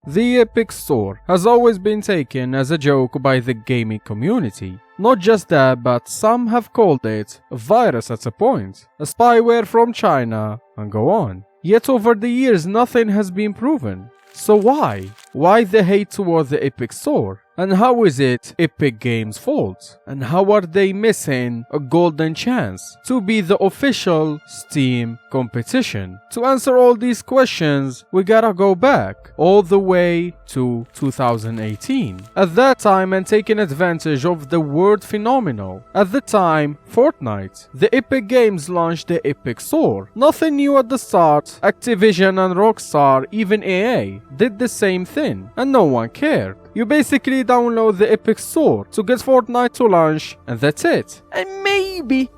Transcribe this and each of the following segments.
The Epic Store has always been taken as a joke by the gaming community. Not just that, but some have called it a virus at a point, a spyware from China, and go on. Yet over the years nothing has been proven. So why? Why the hate toward the Epic Store? And how is it Epic Games' fault? And how are they missing a golden chance to be the official Steam competition? To answer all these questions, we gotta go back all the way to 2018. At that time, and taking advantage of the word phenomenal, at the time, Fortnite, the Epic Games launched the Epic Store. Nothing new at the start. Activision and Rockstar, even EA, did the same thing, and no one cared. You basically download the Epic Store to get Fortnite to launch, and that's it. And maybe,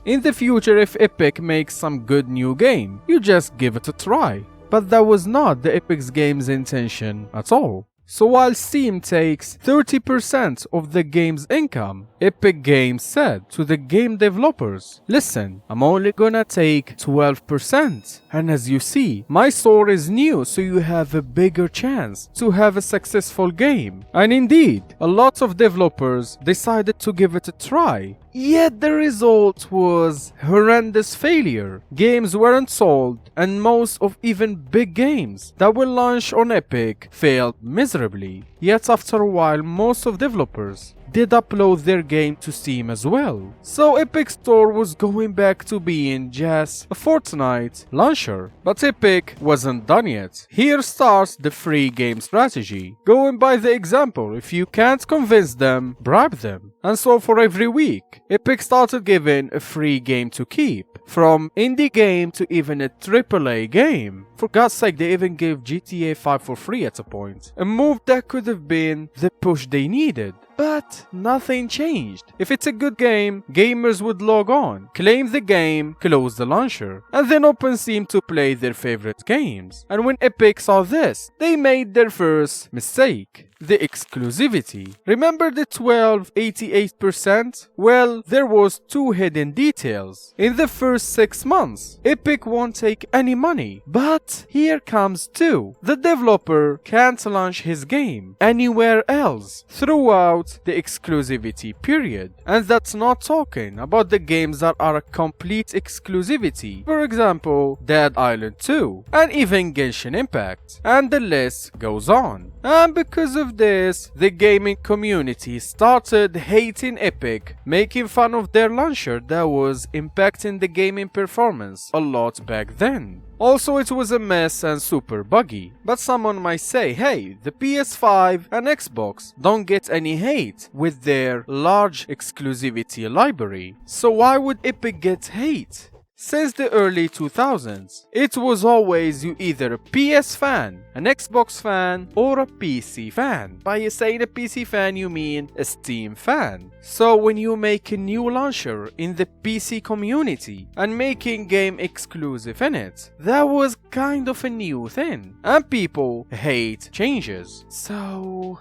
in the future if Epic makes some good new game, you just give it a try. But that was not the Epic Games' intention at all. So while Steam takes 30% of the game's income, Epic Games said to the game developers, listen, I'm only gonna take 12%. And as you see, my store is new, so you have a bigger chance to have a successful game. And indeed, a lot of developers decided to give it a try. Yet the result was horrendous failure. Games weren't sold, and most of even big games that were launched on Epic failed miserably. Yet after a while, most of developers did upload their game to Steam as well. So Epic Store was going back to being just a Fortnite launcher. But Epic wasn't done yet. Here starts the free game strategy. Going by the example, if you can't convince them, bribe them. And so for every week, Epic started giving a free game to keep. From indie game to even a AAA game. For God's sake, they even gave GTA 5 for free at a point. A move that could have been the push they needed. But nothing changed. If it's a good game, gamers would log on, claim the game, close the launcher, and then open Steam to play their favorite games. And when Epic saw this, they made their first mistake. The exclusivity. Remember the 12.88%? Well, there was two hidden details. In the first 6 months, Epic won't take any money. But here comes two. The developer can't launch his game anywhere else throughout the exclusivity period. And that's not talking about the games that are a complete exclusivity. For example, Dead Island 2 and even Genshin Impact. And the list goes on. And because of this, the gaming community started hating Epic, making fun of their launcher that was impacting the gaming performance a lot back then. Also, it was a mess and super buggy. But someone might say, hey, the PS5 and Xbox don't get any hate with their large exclusivity library. So why would Epic get hate? Since the early 2000s, it was always you either a PS fan, an Xbox fan, or a PC fan. By saying a PC fan, you mean a Steam fan. So when you make a new launcher in the PC community and making game exclusive in it, that was kind of a new thing. And people hate changes. So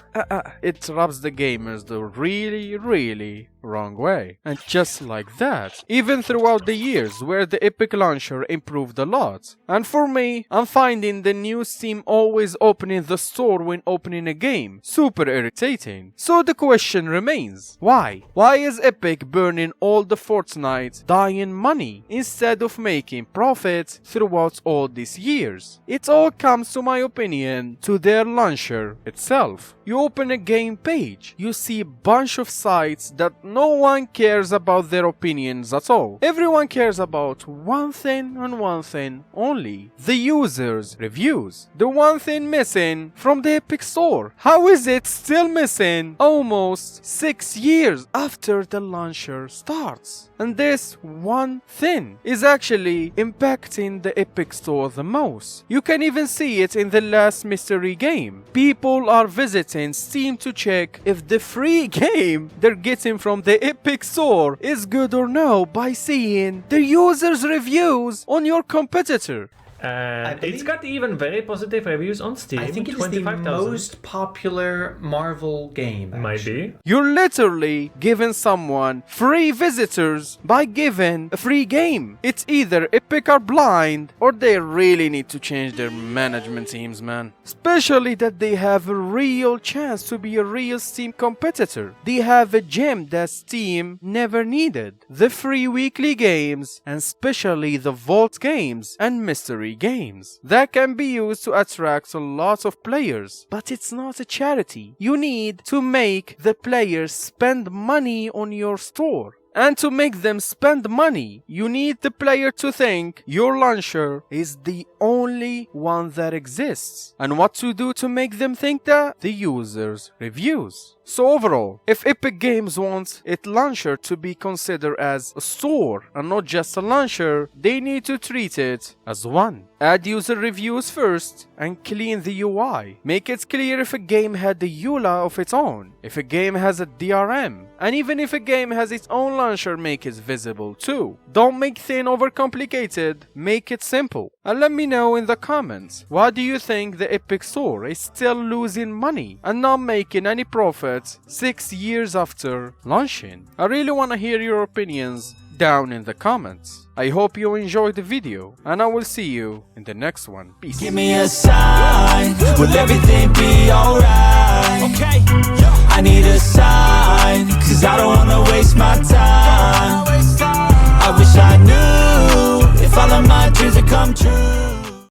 it rubs the gamers the really wrong way. And just like that, even throughout the years where the Epic launcher improved a lot. And for me, I'm finding the new Steam always opening the store when opening a game super irritating. So the question remains, why? Why is Epic burning all the Fortnite dying money instead of making profit throughout all these years? It all comes, to my opinion, to their launcher itself. You open a game page, you see a bunch of sites that no one cares about their opinions at all. Everyone cares about one thing and one thing only: the users' reviews. The one thing missing from the Epic Store. How is it still missing almost 6 years after the launcher starts? And this one thing is actually impacting the Epic Store the most. You can even see it in the last mystery game. People are visiting Steam to check if the free game they're getting from the Epic Store is good or no by seeing the users' reviews on your competitor. And believe- it's got even very positive reviews on Steam. I think it is the 25,000. most popular Marvel game. Might actually. be. You're literally giving someone free visitors by giving a free game. It's either Epic are blind or they really need to change their management teams, man. Especially that they have a real chance to be a real Steam competitor. They have a gem that Steam never needed. The free weekly games, and especially the Vault games and mystery games that can be used to attract a lot of players. But it's not a charity. You need to make the players spend money on your store. And to make them spend money, you need the player to think your launcher is the only one that exists. And what to do to make them think that? The user's reviews. So overall, if Epic Games wants its launcher to be considered as a store and not just a launcher, they need to treat it as one. Add user reviews first and clean the UI. Make it clear if a game had a EULA of its own, if a game has a DRM, and even if a game has its own launcher, make it visible too. Don't make things overcomplicated, make it simple. And let me know in the comments, why do you think the Epic Store is still losing money and not making any profit 6 years after launching? I really want to hear your opinions down in the comments. I hope you enjoyed the video, and I will see you in the next one. Peace. Give me a sign, will everything be alright? Okay, I need a sign, cause I don't wanna